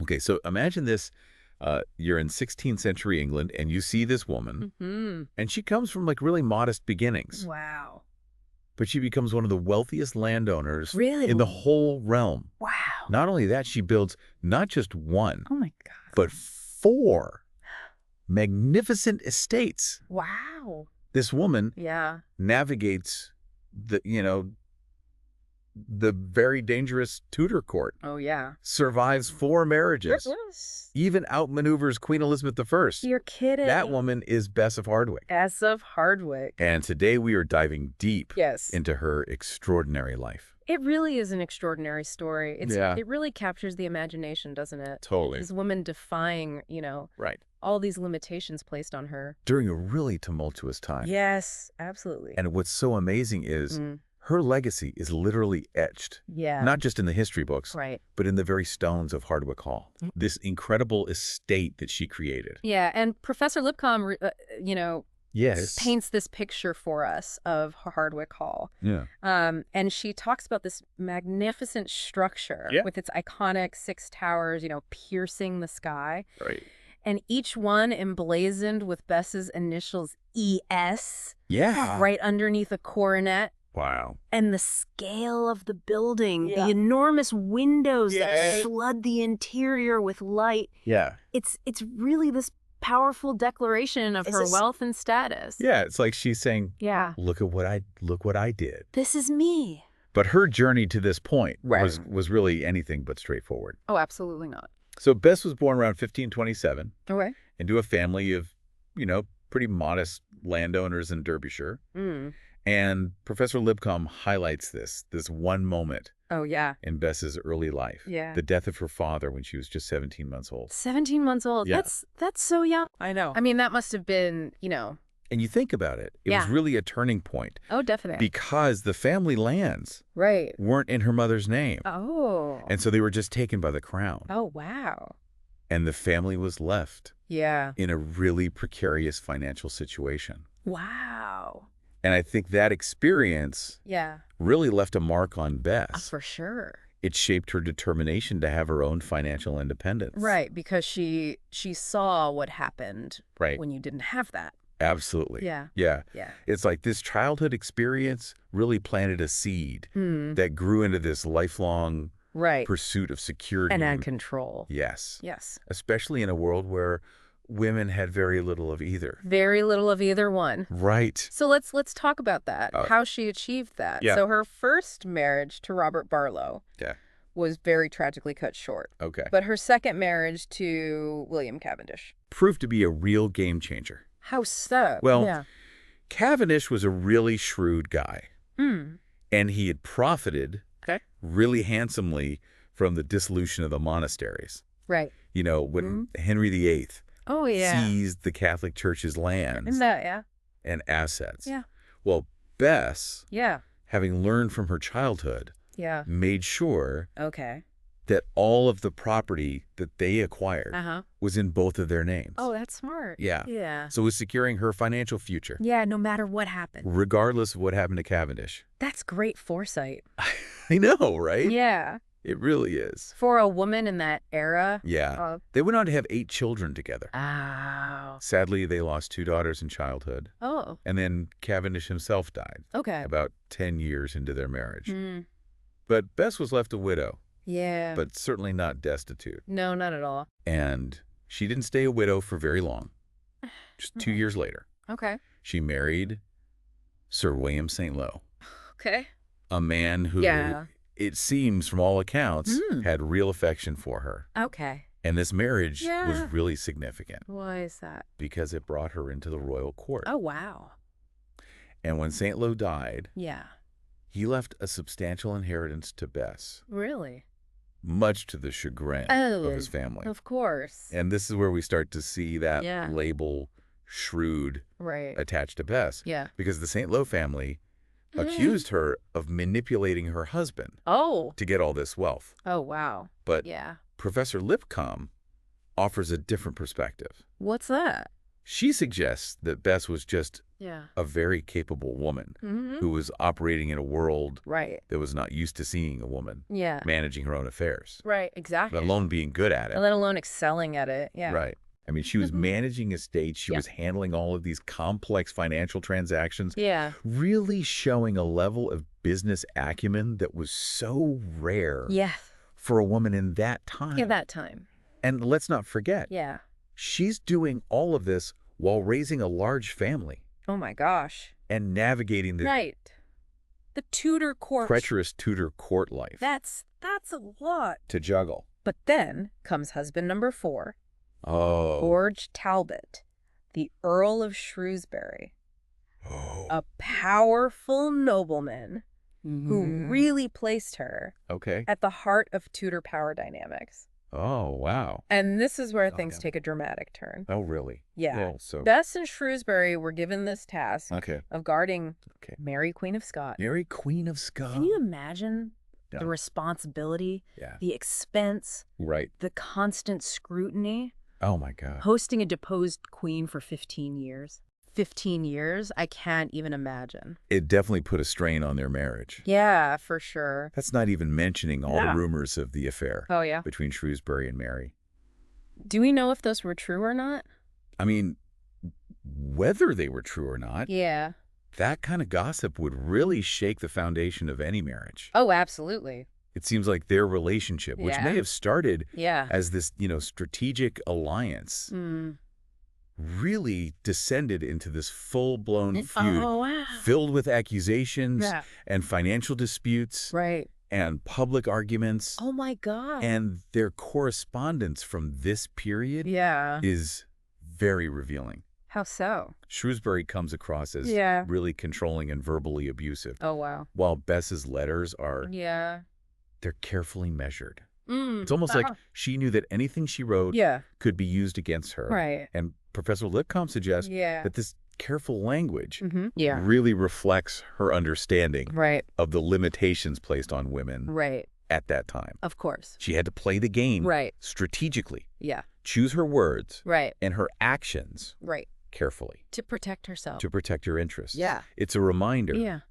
Okay, so imagine this. You're in 16th century England, and you see this woman, Hmm. and she comes from like really modest beginnings, Wow. but she becomes one of the wealthiest landowners in the Really? whole realm. Wow. Not only that, she builds not just one, Oh my God. but four magnificent estates. Wow. This woman Yeah. navigates the very dangerous Tudor court, Oh, yeah. survives 4 marriages, even outmaneuvers Queen Elizabeth I. You're kidding. That woman is Bess of Hardwick. Bess of Hardwick. And today we are diving deep Yes. into her extraordinary life. It really is an extraordinary story. Yeah. It really captures the imagination, doesn't it? Totally. This woman defying, Right. all these limitations placed on her. During a really tumultuous time. Yes, absolutely. And what's so amazing is her legacy is literally etched, Yeah. not just in the history books, Right. but in the very stones of Hardwick Hall. This incredible estate that she created. Yeah, and Professor Lipcomb, Yes. paints this picture for us of Hardwick Hall. Yeah. And she talks about this magnificent structure with its iconic 6 towers, piercing the sky. Right. And each one emblazoned with Bess's initials ES. Yeah. Right underneath a coronet. Wow. And the scale of the building, the enormous windows that flood the interior with light. Yeah. It's really this powerful declaration of her wealth and status. Yeah, it's like she's saying, Yeah. look what I did. This is me. But her journey to this point was really anything but straightforward. Oh, absolutely not. So Bess was born around 1527 Okay. into a family of, pretty modest landowners in Derbyshire. And Professor Lipcomb highlights this one moment Oh, yeah. in Bess's early life. Yeah. The death of her father when she was just 17 months old. 17 months old. Yeah. That's so young. I know. I mean, that must have been, And you think about it, it was really a turning point. Oh, definitely. Because the family lands Right. weren't in her mother's name. Oh. And so they were just taken by the crown. Oh, wow. And the family was left Yeah. in a really precarious financial situation. Wow. And I think that experience Yeah. really left a mark on Bess. For sure. It shaped her determination to have her own financial independence. Right, because she saw what happened Right. when you didn't have that. Absolutely. Yeah. Yeah. Yeah. It's like this childhood experience really planted a seed that grew into this lifelong pursuit of security. And control. Yes. Yes. Especially in a world where women had very little of either. Very little of either one. Right. So let's talk about that, how she achieved that. Yeah. So her first marriage to Robert Barlow was very tragically cut short. Okay. But her second marriage to William Cavendish. Proved to be a real game changer. How so? Well, Cavendish was a really shrewd guy. And he had profited really handsomely from the dissolution of the monasteries. Right. When Henry VIII seized the Catholic Church's lands Isn't that, and assets. Yeah. Well, Bess, Yeah. having learned from her childhood, Yeah. made sure Okay. that all of the property that they acquired Uh-huh. was in both of their names. Oh, that's smart. Yeah. Yeah. So it was securing her financial future, Yeah, no matter what happened. regardless of what happened to Cavendish. That's great foresight. I know, right? Yeah. It really is. For a woman in that era. Yeah. They went on to have 8 children together. Oh. Sadly, they lost 2 daughters in childhood. Oh. And then Cavendish himself died Okay. about 10 years into their marriage. Mm. But Bess was left a widow, Yeah. but certainly not destitute. No, not at all. And she didn't stay a widow for very long. Just 2 years later, Okay. she married Sir William St. Lo, Okay. a man who, it seems from all accounts, had real affection for her. Okay. And this marriage Yeah. was really significant Why is that? because it brought her into the royal court. Oh, wow. And when St. Lo died, Yeah. he left a substantial inheritance to Bess, Really? much to the chagrin of his family. Of course. And this is where we start to see that Yeah. label shrewd Right. attached to Bess. Yeah. Because the St. Lo family accused her of manipulating her husband Oh. to get all this wealth. Oh, wow. But Yeah. Professor Lipcomb offers a different perspective. What's that? She suggests that Bess was just Yeah. a very capable woman who was operating in a world Right. that was not used to seeing a woman Yeah. managing her own affairs. Right, exactly. Let alone being good at it. Let alone excelling at it. Yeah. Right. I mean, she was managing estates. She was handling all of these complex financial transactions. Yeah. Really showing a level of business acumen that was so rare for a woman in that time. In that time. And let's not forget, Yeah. she's doing all of this while raising a large family. Oh my gosh. And navigating the the Tudor court. treacherous Tudor court life. That's a lot to juggle. But then comes husband number 4. Oh. George Talbot, the Earl of Shrewsbury. Oh. A powerful nobleman who really placed her at the heart of Tudor power dynamics. Oh, wow. And this is where things take a dramatic turn. Oh, really? Yeah. Well, so Bess and Shrewsbury were given this task of guarding Mary, Queen of Scots. Mary, Queen of Scots. Can you imagine the responsibility, the expense, the constant scrutiny? Oh, my God. Hosting a deposed queen for 15 years. 15 years? I can't even imagine. It definitely put a strain on their marriage. Yeah, for sure. That's not even mentioning all the rumors of the affair between Shrewsbury and Mary. Do we know if those were true or not? I mean, whether they were true or not, that kind of gossip would really shake the foundation of any marriage. Oh, absolutely. It seems like their relationship, which may have started as this, strategic alliance, really descended into this full-blown feud filled with accusations and financial disputes and public arguments. Oh, my God. And their correspondence from this period is very revealing. How so? Shrewsbury comes across as really controlling and verbally abusive. Oh, wow. While Bess's letters are, they're carefully measured. It's almost like she knew that anything she wrote could be used against her. Right. And Professor Lipcomb suggests that this careful language really reflects her understanding of the limitations placed on women at that time. Of course. She had to play the game strategically. Choose her words and her actions carefully. To protect herself. To protect her interests. Yeah. It's a reminder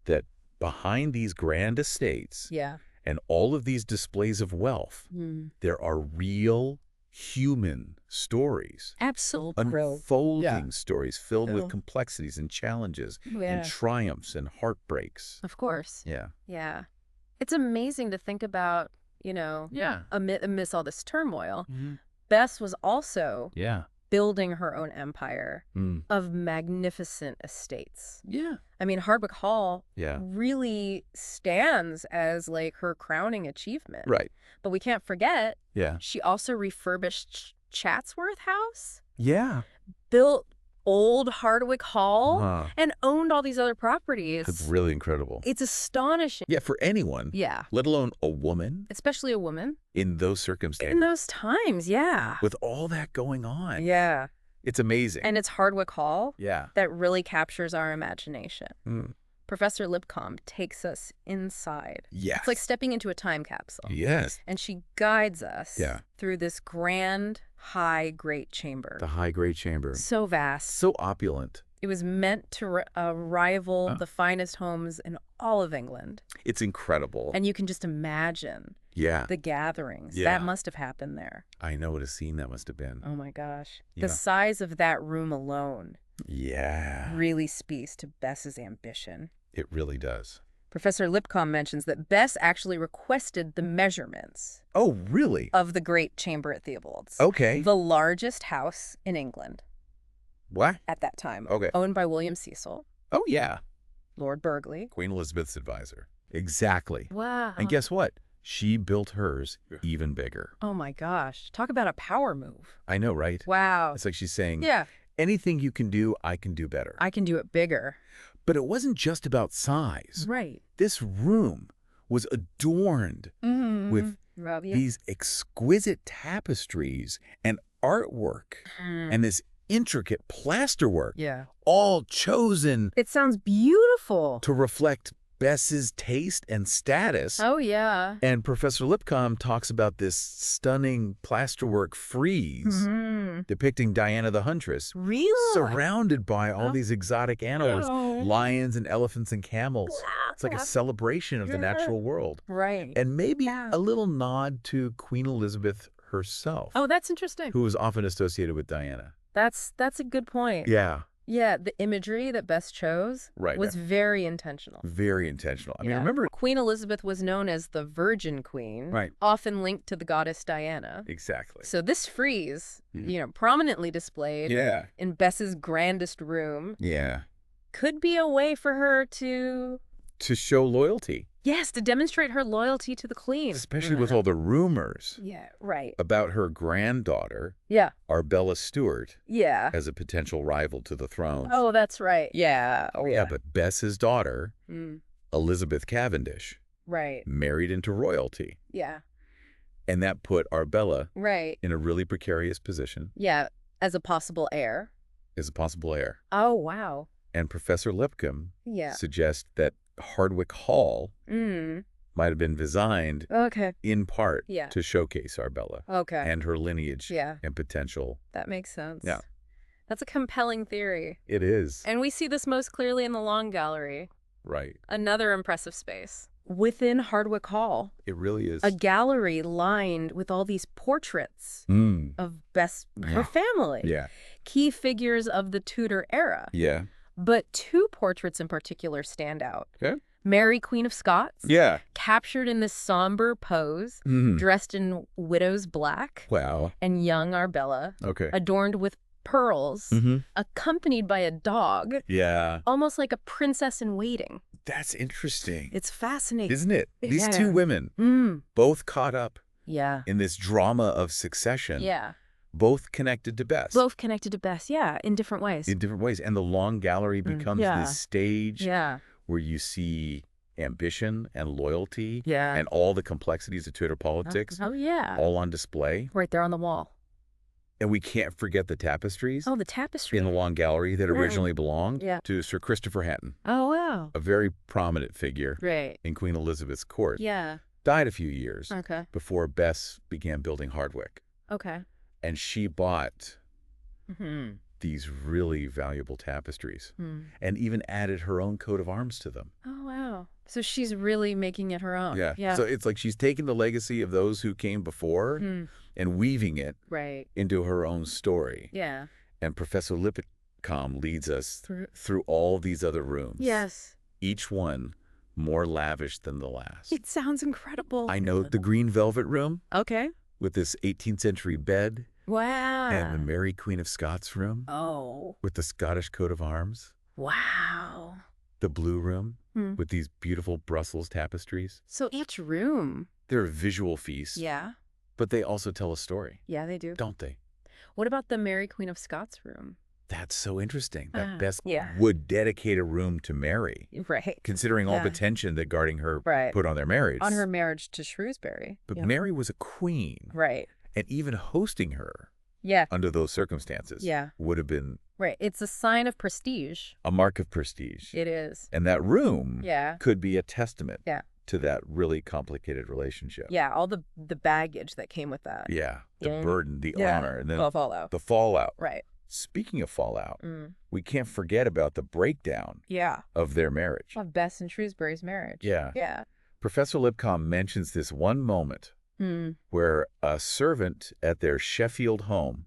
that behind these grand estates and all of these displays of wealth, there are real human stories. Absolutely. Unfolding stories filled with complexities and challenges and triumphs and heartbreaks. Of course. Yeah. Yeah. It's amazing to think about, amidst all this turmoil. Bess was also building her own empire of magnificent estates. Yeah. I mean, Hardwick Hall really stands as like her crowning achievement. Right. But we can't forget, she also refurbished Chatsworth House. Yeah. Built old Hardwick Hall and owned all these other properties. That's really incredible. It's astonishing. Yeah, for anyone. Yeah. Let alone a woman. Especially a woman. In those circumstances. In those times, With all that going on. Yeah. It's amazing. And it's Hardwick Hall that really captures our imagination. Professor Lipcomb takes us inside. Yes. It's like stepping into a time capsule. Yes. And she guides us through this grand, high, great chamber. The high, great chamber. So vast. So opulent. It was meant to rival the finest homes in all of England. It's incredible. And you can just imagine the gatherings. That must have happened there. I know what a scene that must have been. Oh, my gosh. The size of that room alone really speaks to Bess's ambition. It really does. Professor Lipcomb mentions that Bess actually requested the measurements. Oh, really? Of the Great Chamber at Theobald's. Okay. The largest house in England. What? At that time. Okay. Owned by William Cecil. Oh, yeah. Lord Burghley. Queen Elizabeth's advisor. Exactly. Wow. And guess what? She built hers even bigger. Oh, my gosh. Talk about a power move. I know, right? Wow. It's like she's saying, anything you can do, I can do better. I can do it bigger. But it wasn't just about size. Right. This room was adorned with these exquisite tapestries and artwork and this intricate plasterwork. Yeah. All chosen. It sounds beautiful. To reflect Bess's taste and status. Oh, yeah. And Professor Lipcomb talks about this stunning plasterwork frieze depicting Diana the Huntress. Really? Surrounded by all these exotic animals, lions and elephants and camels. It's like a celebration of the natural world. Right. And maybe a little nod to Queen Elizabeth herself. Oh, that's interesting. Who was often associated with Diana. That's a good point. Yeah. Yeah, the imagery that Bess chose was very intentional. Very intentional. I mean, remember... Queen Elizabeth was known as the Virgin Queen, often linked to the goddess Diana. Exactly. So this frieze, prominently displayed in Bess's grandest room, could be a way for her to... To show loyalty. Yes, to demonstrate her loyalty to the Queen. Especially with all the rumors. Yeah, right. About her granddaughter, Arbella Stuart, as a potential rival to the throne. Oh, that's right. Yeah. Oh, yeah, but Bess's daughter, Elizabeth Cavendish, married into royalty. Yeah. And that put Arbella in a really precarious position. Yeah, as a possible heir. As a possible heir. Oh, wow. And Professor Lipcomb suggests that Hardwick Hall might have been designed in part to showcase Arbella and her lineage and potential. That makes sense. Yeah. That's a compelling theory. It is. And we see this most clearly in the Long Gallery. Right. Another impressive space. Within Hardwick Hall. It really is. A gallery lined with all these portraits of Bess, her family. Yeah. Key figures of the Tudor era. Yeah. But two portraits in particular stand out. Okay. Mary, Queen of Scots. Yeah. Captured in this somber pose, dressed in widow's black. Wow. And young Arbella. Adorned with pearls, accompanied by a dog. Yeah. Almost like a princess in waiting. That's interesting. It's fascinating. Isn't it? These two women, both caught up in this drama of succession. Yeah. Both connected to Bess. Both connected to Bess, in different ways. In different ways. And the Long Gallery becomes this stage where you see ambition and loyalty and all the complexities of Tudor politics all on display. Right there on the wall. And we can't forget the tapestries. Oh, the tapestry. In the Long Gallery that originally belonged to Sir Christopher Hatton. Oh, wow. A very prominent figure in Queen Elizabeth's court. Yeah. Died a few years before Bess began building Hardwick. Okay. And she bought these really valuable tapestries and even added her own coat of arms to them. Oh, wow. So she's really making it her own. Yeah. So it's like she's taking the legacy of those who came before and weaving it into her own story. Yeah. And Professor Lipcomb leads us through all these other rooms. Yes. Each one more lavish than the last. It sounds incredible. I know the green velvet room. Okay. With this 18th century bed. Wow. And the Mary Queen of Scots room. Oh. With the Scottish coat of arms. Wow. The blue room with these beautiful Brussels tapestries. So each room. They're a visual feast. Yeah. But they also tell a story. Yeah, they do. Don't they? What about the Mary Queen of Scots room? That's so interesting. That Bess would dedicate a room to Mary. Right. Considering all the tension that guarding her put on their marriage. On her marriage to Shrewsbury. But Mary was a queen. Right. And even hosting her under those circumstances would have been... Right. It's a sign of prestige. A mark of prestige. It is. And that room could be a testament to that really complicated relationship. Yeah, all the baggage that came with that. Yeah, the burden, the honor. And then the fallout. The fallout. Right. Speaking of fallout, we can't forget about the breakdown of their marriage. Of Bess and Shrewsbury's marriage. Yeah. Yeah. Professor Lipcomb mentions this one moment where a servant at their Sheffield home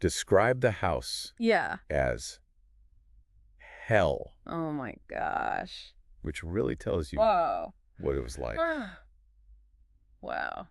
described the house as hell. Oh my gosh. Which really tells you what it was like. Wow.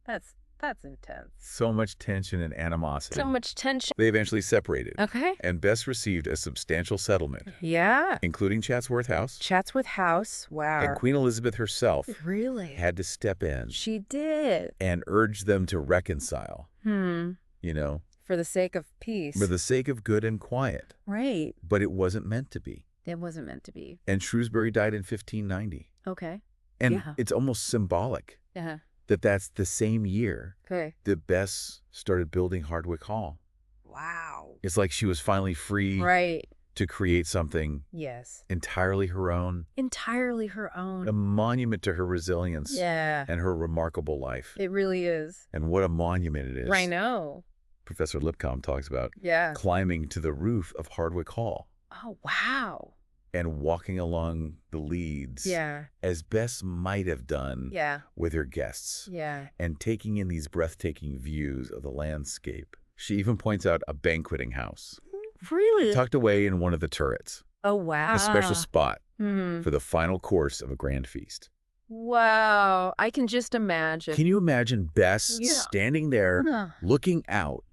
That's intense. So much tension and animosity. So much tension. They eventually separated. Okay. And Bess received a substantial settlement. Yeah. Including Chatsworth House. Chatsworth House. Wow. And Queen Elizabeth herself really had to step in. She did. And urge them to reconcile. You know. For the sake of peace. For the sake of good and quiet. Right. But it wasn't meant to be. It wasn't meant to be. And Shrewsbury died in 1590. Okay. And it's almost symbolic. That's the same year that Bess started building Hardwick Hall. Wow. It's like she was finally free to create something entirely her own. Entirely her own. A monument to her resilience and her remarkable life. It really is. And what a monument it is. I know. Professor Lipcomb talks about climbing to the roof of Hardwick Hall. Oh, wow. And walking along the leads as Bess might have done with her guests. And taking in these breathtaking views of the landscape. She even points out a banqueting house. Really? Tucked away in one of the turrets. Oh, wow. A special spot for the final course of a grand feast. Wow. I can just imagine. Can you imagine Bess standing there looking out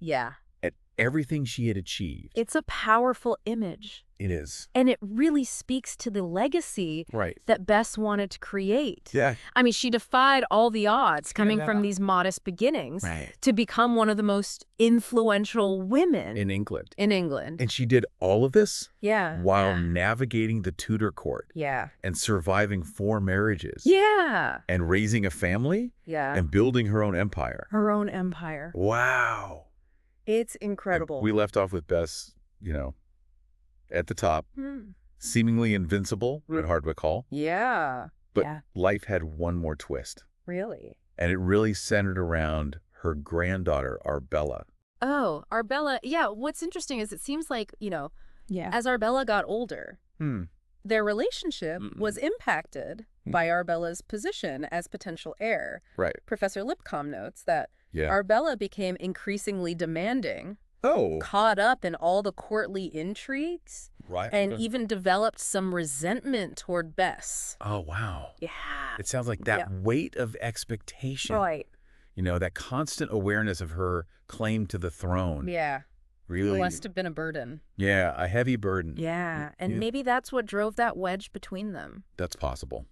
at everything she had achieved? It's a powerful image. It is. And it really speaks to the legacy that Bess wanted to create. Yeah. I mean, she defied all the odds coming from these modest beginnings to become one of the most influential women in England. And she did all of this while Yeah. navigating the Tudor court. And surviving 4 marriages. And raising a family. And building her own empire. Her own empire. Wow. It's incredible. We left off with Bess, at the top, seemingly invincible at Hardwick Hall. But life had one more twist. Really? And it really centered around her granddaughter, Arbella. Oh, Arbella. Yeah, what's interesting is it seems like, as Arbella got older, their relationship was impacted by Arbella's position as potential heir. Right. Professor Lipcomb notes that Arbella became increasingly demanding, caught up in all the courtly intrigues, and even developed some resentment toward Bess. Oh, wow. Yeah. It sounds like that weight of expectation. Right. That constant awareness of her claim to the throne. Yeah. Really. It must have been a burden. Yeah, a heavy burden. Yeah, and maybe that's what drove that wedge between them. That's possible.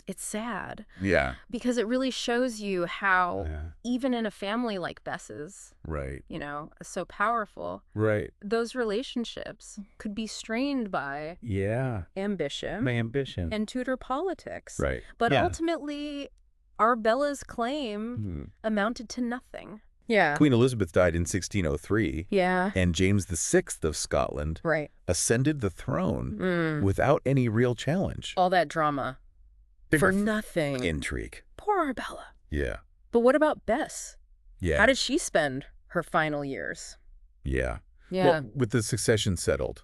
It's sad. Yeah. Because it really shows you how even in a family like Bess's, so powerful, those relationships could be strained by ambition and Tudor politics. Right. But ultimately, Arbella's claim amounted to nothing. Yeah. Queen Elizabeth died in 1603. Yeah. And James VI of Scotland ascended the throne without any real challenge. All that drama. For nothing. Intrigue. Poor Arbella. Yeah. But what about Bess? Yeah. How did she spend her final years? Yeah. Well, with the succession settled,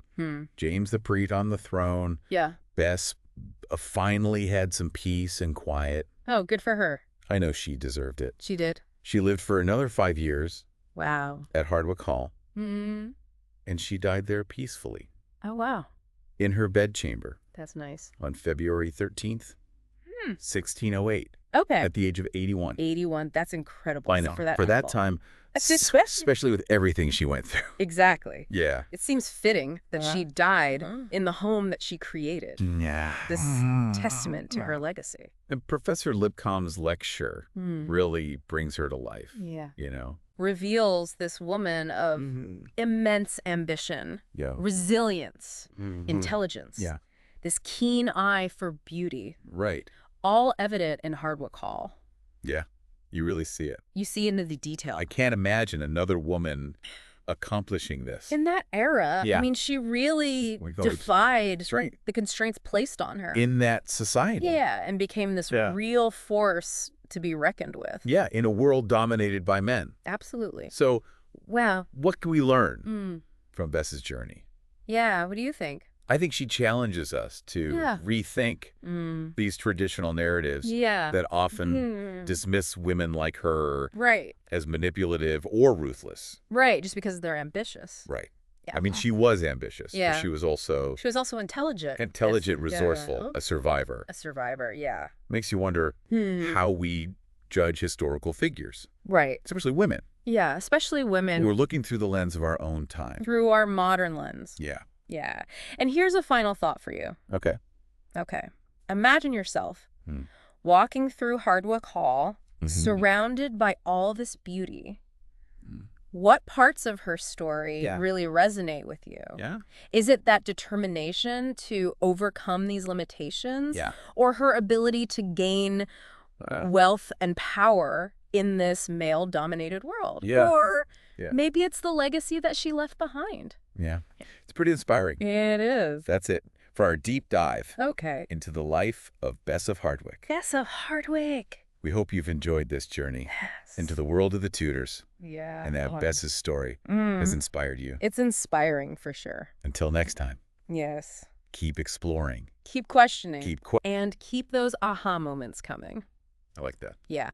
James the Priest on the throne. Yeah. Bess finally had some peace and quiet. Oh, good for her. I know she deserved it. She did. She lived for another 5 years. Wow. At Hardwick Hall. And she died there peacefully. Oh, wow. In her bedchamber. That's nice. On February 13th. 1608. Okay. At the age of 81. 81. That's incredible. I know. For that time, especially with everything she went through. Exactly. Yeah. It seems fitting that she died in the home that she created. Yeah. This testament to her legacy. And Professor Lipcomb's lecture really brings her to life. Yeah. Reveals this woman of immense ambition, resilience, intelligence. Yeah. This keen eye for beauty. Right. All evident in Hardwick Hall. Yeah, you really see it. You see into the detail. I can't imagine another woman accomplishing this. In that era, I mean, she really defied the constraints placed on her. In that society. Yeah, and became this real force to be reckoned with. Yeah, in a world dominated by men. Absolutely. So, wow. What can we learn from Bess's journey? Yeah, what do you think? I think she challenges us to rethink these traditional narratives that often dismiss women like her as manipulative or ruthless. Right, just because they're ambitious. Right. Yeah. I mean, she was ambitious. Yeah. But she was also intelligent. Intelligent, resourceful, a survivor. A survivor, yeah. Makes you wonder how we judge historical figures. Right. Especially women. Yeah, especially women. We're looking through the lens of our own time. Through our modern lens. Yeah. Yeah. And here's a final thought for you. Okay. Okay. Imagine yourself walking through Hardwick Hall, surrounded by all this beauty. What parts of her story really resonate with you? Yeah. Is it that determination to overcome these limitations? Yeah. Or her ability to gain wealth and power in this male-dominated world? Yeah. Or maybe it's the legacy that she left behind. Yeah. It's pretty inspiring. It is. That's it for our deep dive into the life of Bess of Hardwick. Bess of Hardwick. We hope you've enjoyed this journey into the world of the Tudors. Yeah. And that Bess's story has inspired you. It's inspiring for sure. Until next time. Yes. Keep exploring. Keep questioning. And keep those aha moments coming. I like that. Yeah.